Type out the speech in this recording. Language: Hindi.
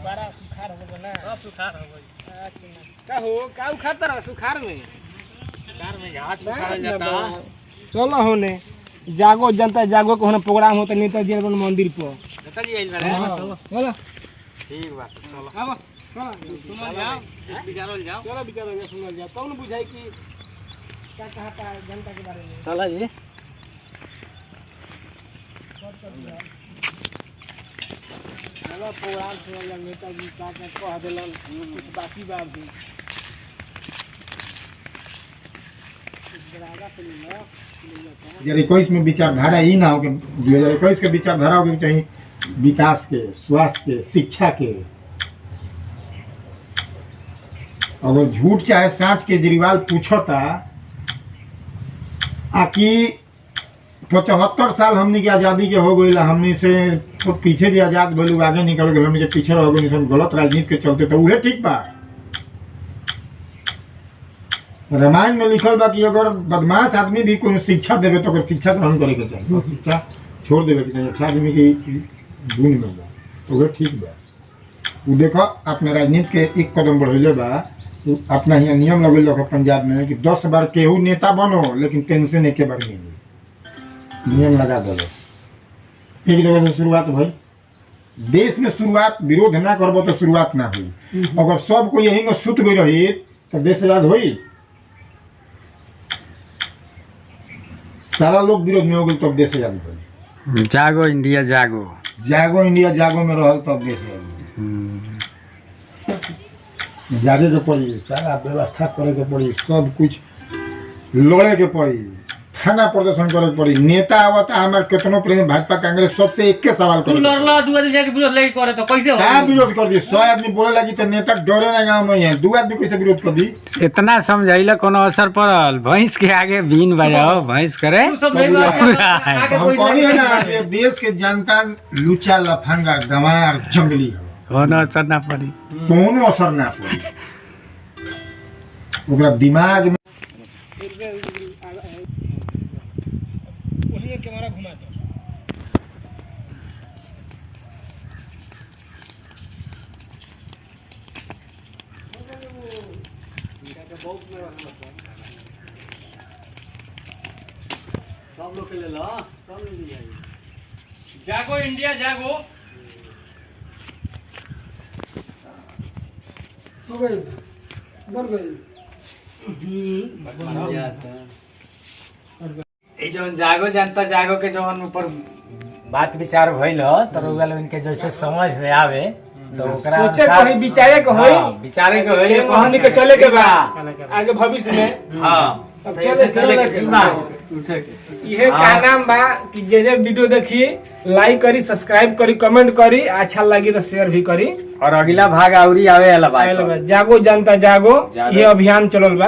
बड़ा सुखार हो गया ना, सब सुखार हो गई। अच्छा का हो का उखाड़ता रहा सुखार में घास सुखार जाता। चलो होने जागो जनता जागो के होने प्रोग्राम होता नेताजी मंदिर पर। नेताजी आइल बारे। चलो ठीक बात चलो। आवा सुनल जाओ, विचारल जाओ। चलो विचार सुनल जाओ कौन बुझाई कि क्या कहता है जनता के बारे में। चला जी। चलो प्रोग्राम सुनल जाओ नेताजी क्या क्या कह देलन कुछ बाकी बात भी हजार 21 में विचारधारा ही ना हो कि 2021 के विचारधारा हो कि चाहिए विकास के, स्वास्थ्य के, शिक्षा के। अगर झूठ चाहे साँच केजरीवाल पूछता आकि 75 साल हमनी के आज़ादी के हो गई, हमनी से तो पीछे जो आज़ाद भलू आगे निकल गए, हमनी के पीछे रह गई गलत राजनीति के चलते, तो उहे ठीक बा। रामायण में लिखल बा कि अगर बदमाश आदमी भी कोई शिक्षा देवे तो शिक्षा ग्रहण करे के चाहिए, शिक्षा छोड़ देवे के चाहिए। अच्छा आदमी की गुण में बा तो वह ठीक बा। वो देखो अपने राजनीति के एक कदम बढ़ेले बा, अपना यहाँ नियम लगेल पंजाब में कि 10 बार केहू नेता बनो लेकिन पेंशन एक बार मिली, नियम लगा दे। एक जगह से शुरुआत भाई देश में शुरुआत विरोध ना करबो तो शुरुआत ना हुई। अगर सब कोई यही में सुत गई रही तो देश आजाद हुई। सारा लोग विरोध में हो गए तब देश आजाद हुई। जागो इंडिया जागो, जागो इंडिया जागो में रहल तब देश आजाद जागे के पड़ी, सारा व्यवस्था करे के पड़ी, सब कुछ लड़े के पड़ी, थाना प्रदर्शन करे के पड़ी। नेता आवता हमारे कितनों प्रेम भाजपा कांग्रेस सबसे एक के सवाल तू लड़ला दू आदमी जाके विरोध लेके करे तो कैसे हो? क्या विरोध कर दी? 100 आदमी बोले लगी तो नेता डरे ना गाँव में है, 2 आदमी कैसे विरोध कर दी? इतना समझाइला कोनो असर पड़ल? भैंस के आगे बीन बजाओ, भैंस करे। तू सब नहीं आगे हम कोई कहनी है ना कि देश के जनता लुचा लफंगा गंवार जंगली हो, कोनो असर ना पड़ी। कोनो असर ना पड़ी ओकरा दिमाग में। उन्हीं कैमरा घुमा दो। सब लोग के ले लो, सब ले लिया। जागो इंडिया जागो। हो गई बढ़ गई। ए जौन जागो जनता जागो के जौन ऊपर बात विचार भइल ह तो रउआ लोगन के जैसे समझ में आवे तो ओकरा सोचे कहीं विचारे के होई, विचारे के होई, कहानी के चले के बा आगे भविष्य में। हां अब चले के बा ये का नाम बा कि जे वीडियो देखी लाइक करी, सब्सक्राइब करी, कमेंट करी, अच्छा लगी तो शेयर भी करी। और अगला भाग आउरी आवे वाला बा। जागो जनता जागो ये अभियान चलल बा।